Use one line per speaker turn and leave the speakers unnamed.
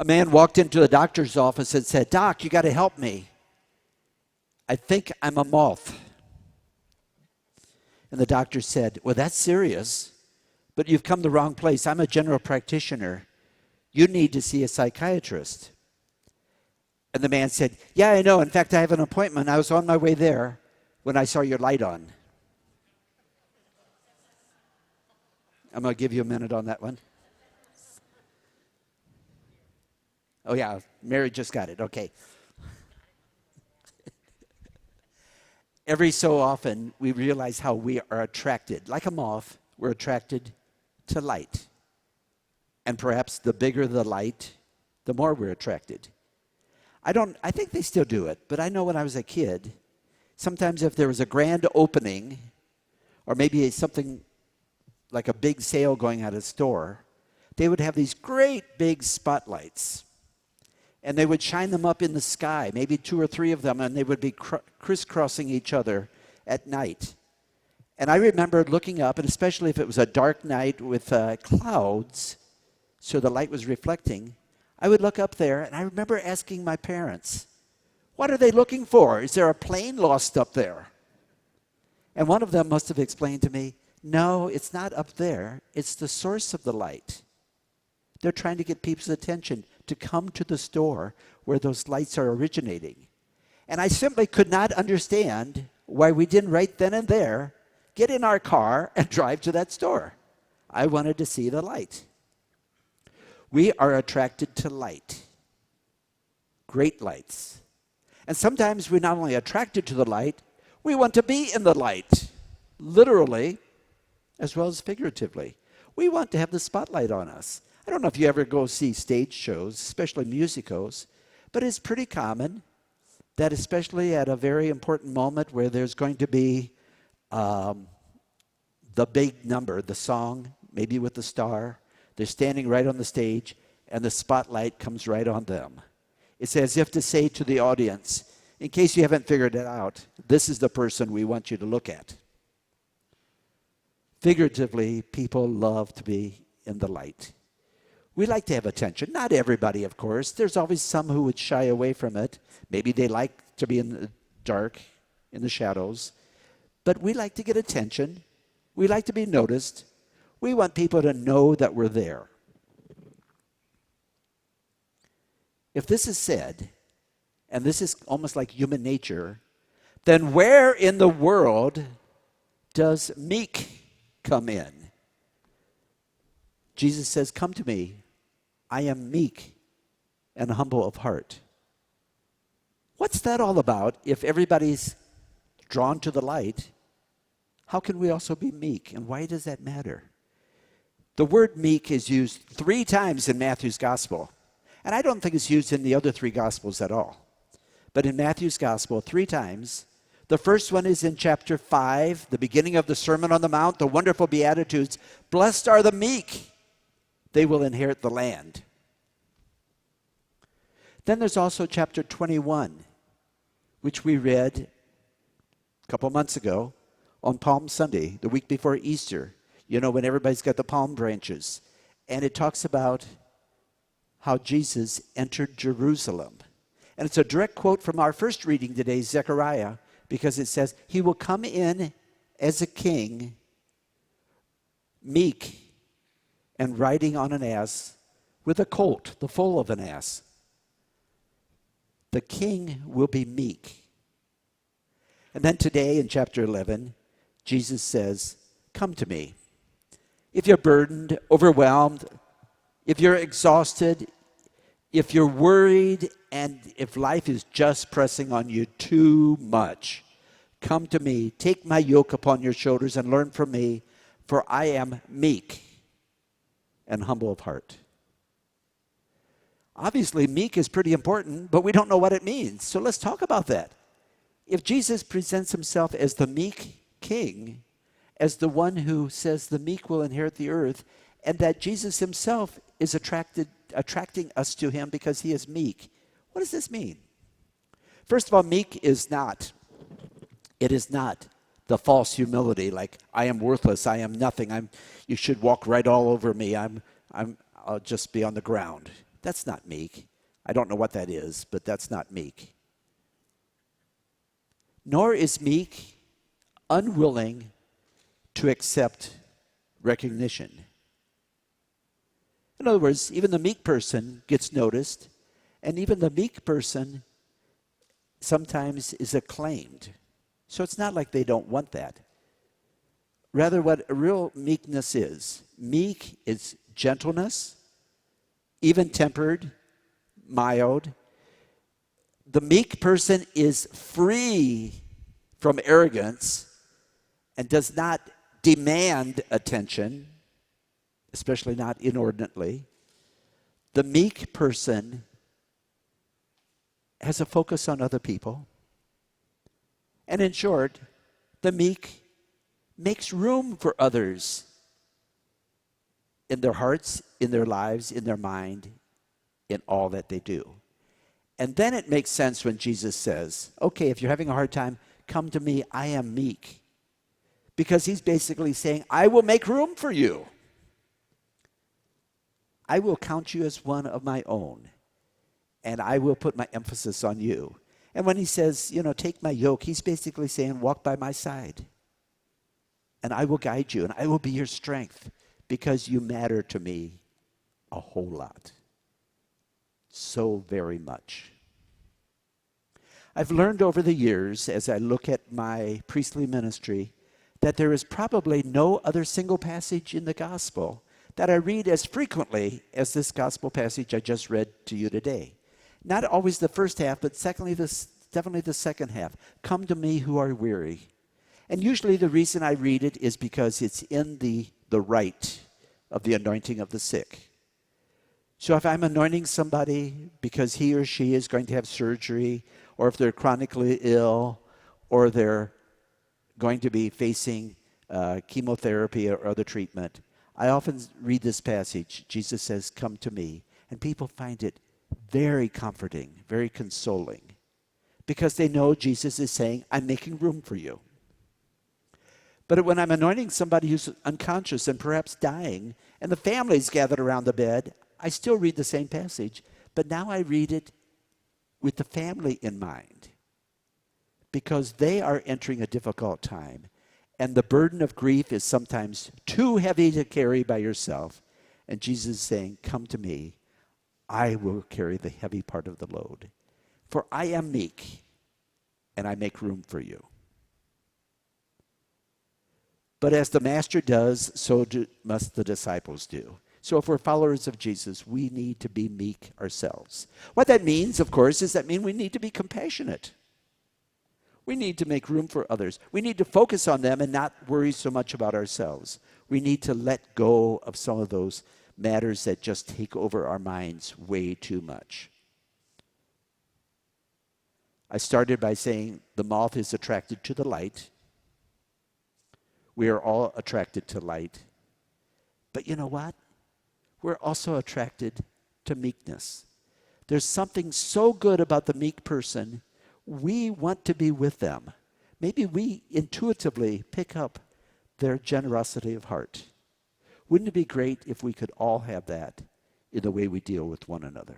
A man walked into the doctor's office and said, "Doc, you got to help me. I think I'm a moth." And the doctor said, "Well, that's serious, but you've come the wrong place. I'm a general practitioner. You need to see a psychiatrist." And the man said, "Yeah, I know. In fact, I have an appointment. I was on my way there when I saw your light on." I'm going to give you a minute on that one. Oh, yeah, Mary just got it. Okay. Every so often, we realize how we are attracted. Like a moth, we're attracted to light. And perhaps the bigger the light, the more we're attracted. I think they still do it, but I know when I was a kid, sometimes if there was a grand opening, or maybe something like a big sale going at a store, they would have these great big spotlights. And they would shine them up in the sky, maybe 2 or 3 of them, and they would be crisscrossing each other at night. And I remember looking up, and especially if it was a dark night with clouds, so the light was reflecting, I would look up there, and I remember asking my parents, "What are they looking for? Is there a plane lost up there?" And one of them must have explained to me, "No, it's not up there. It's the source of the light. They're trying to get people's attention to come to the store where those lights are originating." And I simply could not understand why we didn't right then and there get in our car and drive to that store. I wanted to see the light. We are attracted to light, great lights. And sometimes we're not only attracted to the light, we want to be in the light, literally as well as figuratively. We want to have the spotlight on us. I don't know if you ever go see stage shows, especially musicals, but it's pretty common that especially at a very important moment where there's going to be the big number, the song, maybe with the star, they're standing right on the stage and the spotlight comes right on them. It's as if to say to the audience, in case you haven't figured it out, this is the person we want you to look at. Figuratively, people love to be in the light. We like to have attention. Not everybody, of course. There's always some who would shy away from it. Maybe they like to be in the dark, in the shadows. But we like to get attention. We like to be noticed. We want people to know that we're there. If this is said, and this is almost like human nature, then where in the world does Meek come in? Jesus says, "Come to me. I am meek and humble of heart." What's that all about? If everybody's drawn to the light, how can we also be meek? And why does that matter? The word meek is used 3 times in Matthew's gospel. And I don't think it's used in the other 3 gospels at all. But in Matthew's gospel, 3 times. The first one is in chapter 5, the beginning of the Sermon on the Mount, the wonderful Beatitudes. Blessed are the meek. They will inherit the land. Then there's also chapter 21, which we read a couple months ago on Palm Sunday, the week before Easter. You know, when everybody's got the palm branches. And it talks about how Jesus entered Jerusalem. And it's a direct quote from our first reading today, Zechariah, because it says, "He will come in as a king, meek, and riding on an ass, with a colt, the foal of an ass." The king will be meek. And then today in chapter 11, Jesus says, "Come to me. If you're burdened, overwhelmed, if you're exhausted, if you're worried, and if life is just pressing on you too much, come to me. Take my yoke upon your shoulders and learn from me, for I am meek and humble of heart." Obviously, meek is pretty important, but we don't know what it means. So let's talk about that. If Jesus presents himself as the meek king, as the one who says the meek will inherit the earth, and that Jesus himself is attracting us to him because he is meek, what does this mean? First of all, meek is not the false humility, like I am worthless, I am nothing, you should walk right all over me, I'll just be on the ground. That's not meek. I don't know what that is, but that's not meek. Nor is meek unwilling to accept recognition. In other words, even the meek person gets noticed, and even the meek person sometimes is acclaimed. So it's not like they don't want that. Rather, what a real meekness is, meek is gentleness, even-tempered, mild. The meek person is free from arrogance and does not demand attention, especially not inordinately. The meek person has a focus on other people. And in short, the meek makes room for others in their hearts, in their lives, in their mind, in all that they do. And then it makes sense when Jesus says, okay, if you're having a hard time, come to me, I am meek. Because he's basically saying, I will make room for you. I will count you as one of my own. And I will put my emphasis on you. And when he says, take my yoke, he's basically saying, walk by my side. And I will guide you, and I will be your strength, because you matter to me a whole lot. So very much. I've learned over the years, as I look at my priestly ministry, that there is probably no other single passage in the gospel that I read as frequently as this gospel passage I just read to you today. Not always the first half, but definitely the second half. Come to me who are weary. And usually the reason I read it is because it's in the rite of the anointing of the sick. So if I'm anointing somebody because he or she is going to have surgery, or if they're chronically ill, or they're going to be facing chemotherapy or other treatment, I often read this passage. Jesus says, come to me. And people find it very comforting, very consoling, because they know Jesus is saying, I'm making room for you. But when I'm anointing somebody who's unconscious and perhaps dying, and the family's gathered around the bed, I still read the same passage, but now I read it with the family in mind, because they are entering a difficult time, and the burden of grief is sometimes too heavy to carry by yourself. And Jesus is saying, come to me. I will carry the heavy part of the load. For I am meek, and I make room for you. But as the master does, so must the disciples do. So if we're followers of Jesus, we need to be meek ourselves. What that means, of course, is that we need to be compassionate. We need to make room for others. We need to focus on them and not worry so much about ourselves. We need to let go of some of those matters that just take over our minds way too much. I started by saying the moth is attracted to the light. We are all attracted to light. But you know what? We're also attracted to meekness. There's something so good about the meek person, we want to be with them. Maybe we intuitively pick up their generosity of heart. Wouldn't it be great if we could all have that in the way we deal with one another?